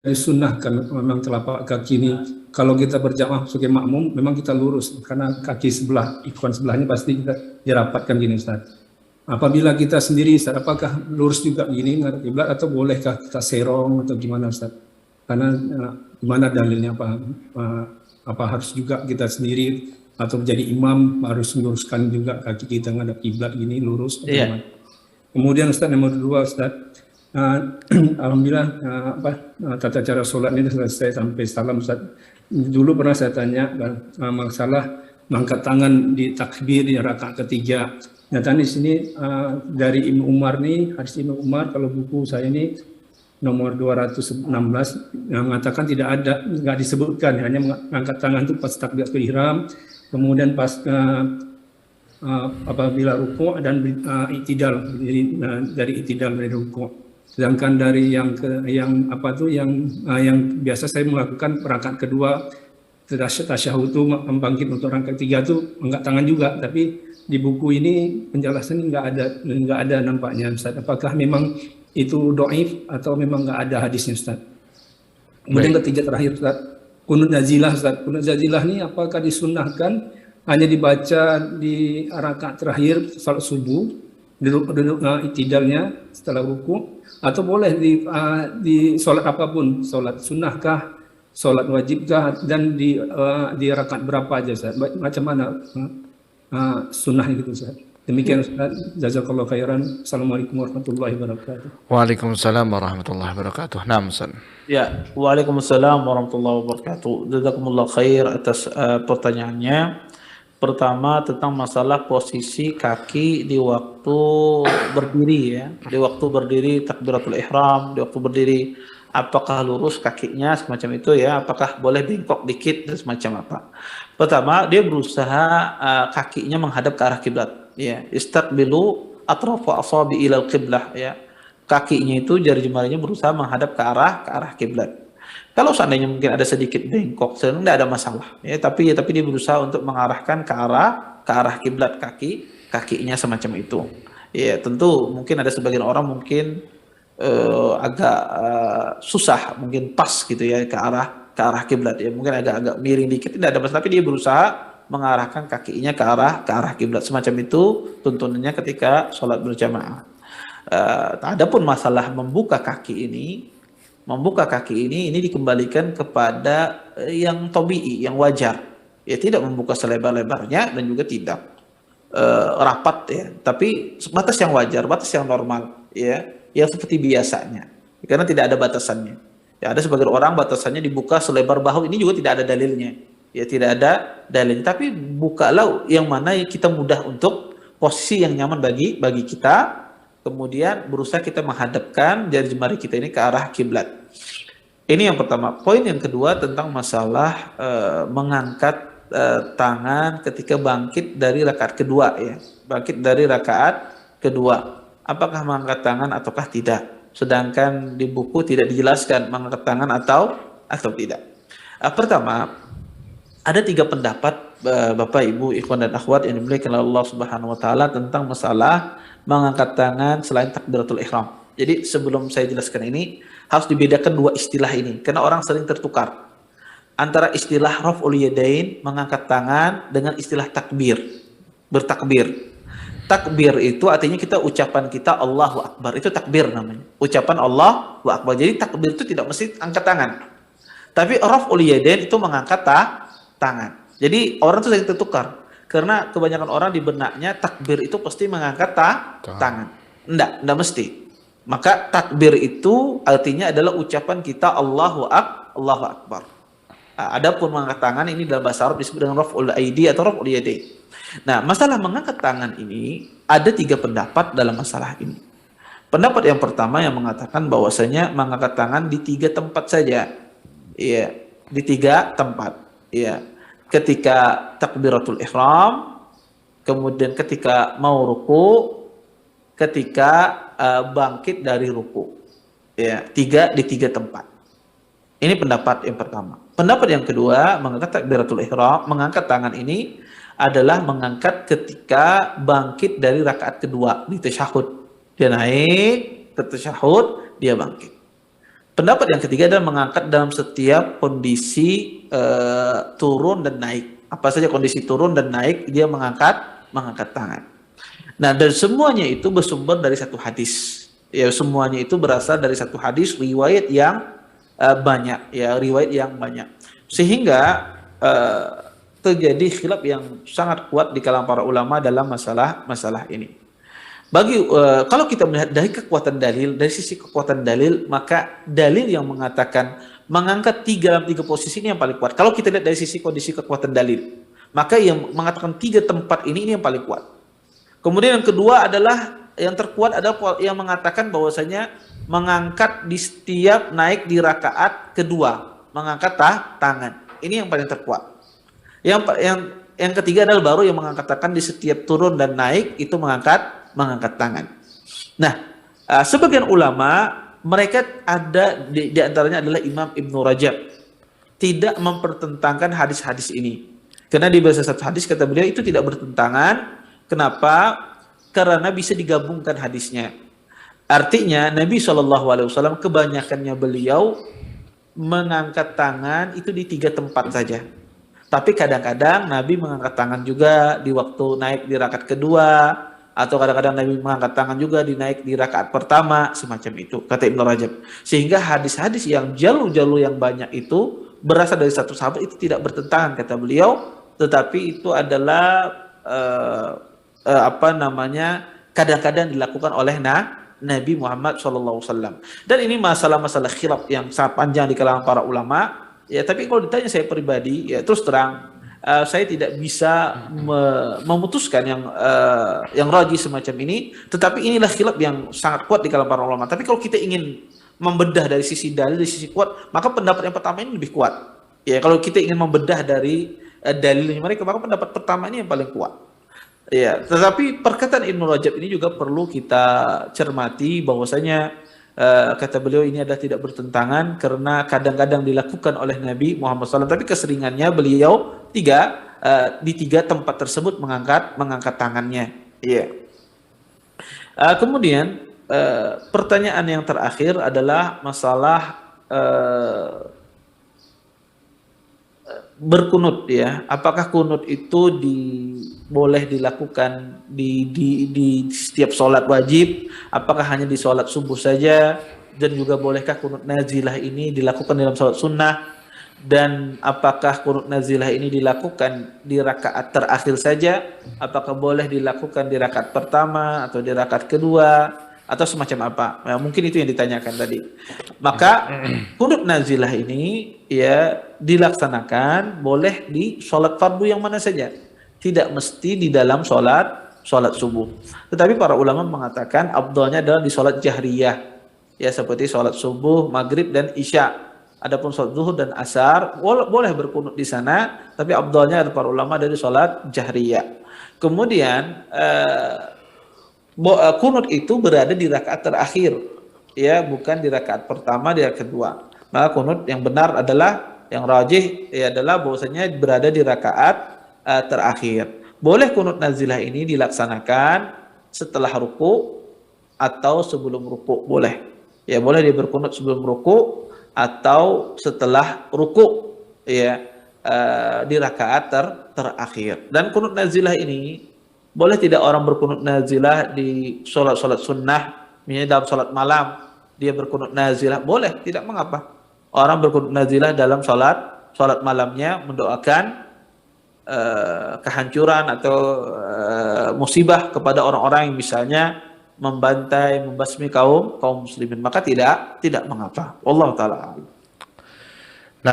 Disunnahkan memang telapak kaki ini kalau kita berjamaah sebagai makmum memang kita lurus karena kaki sebelah ikhwan sebelahnya pasti kita dirapatkan gini Ustaz. Apabila kita sendiri Ustaz, apakah lurus juga gini menghadap kiblat atau bolehkah kita serong atau gimana Ustaz? Karena gimana dalilnya apa harus juga kita sendiri atau menjadi imam harus meluruskan juga kaki kita menghadap kiblat gini lurus atau gimana? Kemudian Ustaz nomor 2 Ustaz, alhamdulillah tata cara sholat ini selesai sampai salam Ustaz. Dulu pernah saya tanya masalah mengangkat tangan di takbir di rakaat ketiga. Nyata di sini dari Ibnu Umar nih, hadis Ibnu Umar kalau buku saya ini nomor 216 yang mengatakan tidak ada, nggak disebutkan, hanya mengangkat tangan itu pas takbiratul ihram, kemudian pas apabila ruku' dan i'tidal dari i'tidal dari ruku'. Sedangkan dari yang biasa saya melakukan rakaat kedua tasyahud itu membangkit untuk rakaat ketiga itu angkat tangan juga, tapi di buku ini penjelasan nggak ada nampaknya Ustaz. Apakah memang itu dhaif atau memang nggak ada hadisnya Ustaz? Kemudian ketiga terakhir Ustaz, qunut nazilah Ustaz. Qunut nazilah ini apakah disunnahkan hanya dibaca di rakaat terakhir salat subuh, duduk i'tidalnya setelah ruku', atau boleh di sholat apapun, sholat sunnahkah, sholat wajibkah, dan di rakaat berapa aja Ustaz? Macam mana sunnahnya gitu Ustaz? Demikian Ustaz, jazakallahu khairan. Assalamualaikum warahmatullahi wabarakatuh. Waalaikumsalam warahmatullahi wabarakatuh. Naam Ustaz. Ya, waalaikumsalam warahmatullahi wabarakatuh. Jazakumullah khair atas pertanyaannya. Pertama tentang masalah posisi kaki di waktu berdiri ya, di waktu berdiri takbiratul ihram, di waktu berdiri apakah lurus kakinya semacam itu ya, apakah boleh bengkok dikit dan semacam apa. Pertama dia berusaha kakinya menghadap ke arah kiblat ya, istaqbilu atrafa asabi ilal qiblah ya, kakinya itu jari jemarinya berusaha menghadap ke arah kiblat. Kalau seandainya mungkin ada sedikit bengkok, sebenarnya tidak ada masalah ya, tapi dia berusaha untuk mengarahkan ke arah kiblat kakinya semacam itu. Ya, tentu mungkin ada sebagian orang mungkin agak susah mungkin pas gitu ya ke arah kiblat ya, mungkin agak miring dikit, tidak ada masalah, tapi dia berusaha mengarahkan kakinya ke arah kiblat semacam itu tuntunannya ketika sholat berjamaah. Adapun masalah membuka kaki ini dikembalikan kepada yang tabi'i, yang wajar. Ya, tidak membuka selebar-lebarnya dan juga tidak rapat ya, tapi batas yang wajar, batas yang normal ya, yang seperti biasanya. Karena tidak ada batasannya. Ya, ada sebagian orang batasannya dibuka selebar bahu, ini juga tidak ada dalilnya. Ya, tidak ada dalilnya, tapi bukalah yang mana kita mudah untuk posisi yang nyaman bagi kita. Kemudian berusaha kita menghadapkan jari jemari kita ini ke arah kiblat. Ini yang pertama. Poin yang kedua tentang masalah mengangkat tangan ketika bangkit dari rakaat kedua ya. Bangkit dari rakaat kedua. Apakah mengangkat tangan ataukah tidak? Sedangkan di buku tidak dijelaskan mengangkat tangan atau tidak. Pertama, ada 3 pendapat Bapak Ibu ikhwan dan akhwat yang dimuliakan oleh Allah Subhanahu wa taala tentang masalah mengangkat tangan selain takbiratul ihram. Jadi sebelum saya jelaskan ini harus dibedakan 2 istilah ini karena orang sering tertukar antara istilah raf'ul yadain, mengangkat tangan, dengan istilah takbir, bertakbir. Takbir itu artinya ucapan kita Allahu Akbar, itu takbir namanya. Ucapan Allahu Akbar. Jadi takbir itu tidak mesti angkat tangan. Tapi raf'ul yadain itu mengangkat tangan. Jadi orang itu sering tertukar karena kebanyakan orang di benaknya takbir itu pasti mengangkat tangan. Enggak mesti. Maka takbir itu artinya adalah ucapan kita Allahu Akbar. Adapun mengangkat tangan ini dalam bahasa Arab disebut dengan raf'ul aidi atau raf'ul yadain. Nah, masalah mengangkat tangan ini ada 3 pendapat dalam masalah ini. Pendapat yang pertama yang mengatakan bahwasanya mengangkat tangan di 3 tempat saja. Iya, di 3 tempat. Iya. Ketika takbiratul ihram, kemudian ketika mau ruku, ketika bangkit dari ruku. Ya, di 3 tempat. Ini pendapat yang pertama. Pendapat yang kedua, mengangkat takbiratul ihram, mengangkat tangan ini adalah mengangkat ketika bangkit dari rakaat kedua di tasyahud. Dia naik ke tasyahud, dia bangkit. Pendapat yang ketiga adalah mengangkat dalam setiap kondisi turun dan naik. Apa saja kondisi turun dan naik, dia mengangkat tangan. Nah, dan semuanya itu bersumber dari satu hadis. Ya, semuanya itu berasal dari satu hadis riwayat yang banyak, ya, riwayat yang banyak. Sehingga terjadi khilaf yang sangat kuat di kalangan para ulama dalam masalah ini. Kalau kita melihat dari kekuatan dalil, dari sisi kekuatan dalil, maka dalil yang mengatakan mengangkat dalam tiga posisi ini yang paling kuat. Kalau kita lihat dari sisi kondisi kekuatan dalil, maka yang mengatakan 3 tempat ini yang paling kuat. Kemudian yang kedua adalah yang terkuat adalah yang mengatakan bahwasanya mengangkat di setiap naik di rakaat kedua, mengangkat tangan. Ini yang paling terkuat. Yang ketiga adalah baru yang mengangkat tangan di setiap turun dan naik itu mengangkat tangan. Nah, sebagian ulama mereka ada di antaranya adalah Imam Ibnu Rajab tidak mempertentangkan hadis-hadis ini. Karena di bahasa satu hadis kata beliau itu tidak bertentangan. Kenapa? Karena bisa digabungkan hadisnya. Artinya Nabi SAW kebanyakannya beliau mengangkat tangan itu di 3 tempat saja. Tapi kadang-kadang Nabi mengangkat tangan juga di waktu naik di rakaat kedua, atau kadang-kadang Nabi mengangkat tangan juga naik di rakaat pertama, semacam itu, kata Ibnu Rajab. Sehingga hadis-hadis yang jalur-jalur yang banyak itu berasal dari satu sahabat itu tidak bertentangan, kata beliau, tetapi itu adalah kadang-kadang dilakukan oleh Nabi Muhammad SAW. Dan ini masalah-masalah khilaf yang sangat panjang di kalangan para ulama. Ya, tapi kalau ditanya saya pribadi, ya terus terang, saya tidak bisa memutuskan yang rajih semacam ini. Tetapi inilah khilaf yang sangat kuat di kalangan para ulama. Tapi kalau kita ingin membedah dari sisi dalil, dari sisi kuat, maka pendapat yang pertama ini lebih kuat. Ya, kalau kita ingin membedah dari dalilnya mereka, maka pendapat pertama ini yang paling kuat. Ya, tetapi perkataan Ibnu Rajab ini juga perlu kita cermati bahwasanya kata beliau ini adalah tidak bertentangan karena kadang-kadang dilakukan oleh Nabi Muhammad SAW, tapi keseringannya beliau di 3 tempat tersebut mengangkat tangannya. Ya. Kemudian pertanyaan yang terakhir adalah masalah berkunut, ya. Apakah kunut itu boleh dilakukan di setiap sholat wajib? Apakah hanya di sholat subuh saja? Dan juga bolehkah kunut nazilah ini dilakukan dalam sholat sunnah? Dan apakah kunut nazilah ini dilakukan di rakaat terakhir saja? Apakah boleh dilakukan di rakaat pertama atau di rakaat kedua? Atau semacam apa? Nah, mungkin itu yang ditanyakan tadi. Maka kunut nazilah ini ya dilaksanakan boleh di sholat fardu yang mana saja, tidak mesti di dalam sholat subuh. Tetapi para ulama mengatakan afdalnya adalah di sholat jahriyah, ya seperti sholat subuh, maghrib dan isya. Adapun sholat zuhur dan asar boleh berkunut di sana, tapi afdalnya ada para ulama dari sholat jahriyah. Kemudian kunut itu berada di rakaat terakhir, ya, bukan di rakaat pertama, di rakaat kedua. Maka kunut yang benar adalah, yang rajih ya adalah bahwasanya berada di rakaat terakhir. Boleh kunut nazilah ini dilaksanakan setelah ruku atau sebelum ruku, boleh. Ya, boleh dia berkunut sebelum ruku atau setelah ruku, ya, di rakaat terakhir. Dan kunut nazilah ini boleh tidak orang berkunut nazilah di sholat sunnah, misalnya dalam sholat malam dia berkunut nazilah, boleh, tidak mengapa. Orang berkunut nazilah dalam sholat malamnya mendoakan kehancuran atau musibah kepada orang-orang yang misalnya membantai, membasmi kaum muslimin, maka tidak mengapa. Wallahu taala.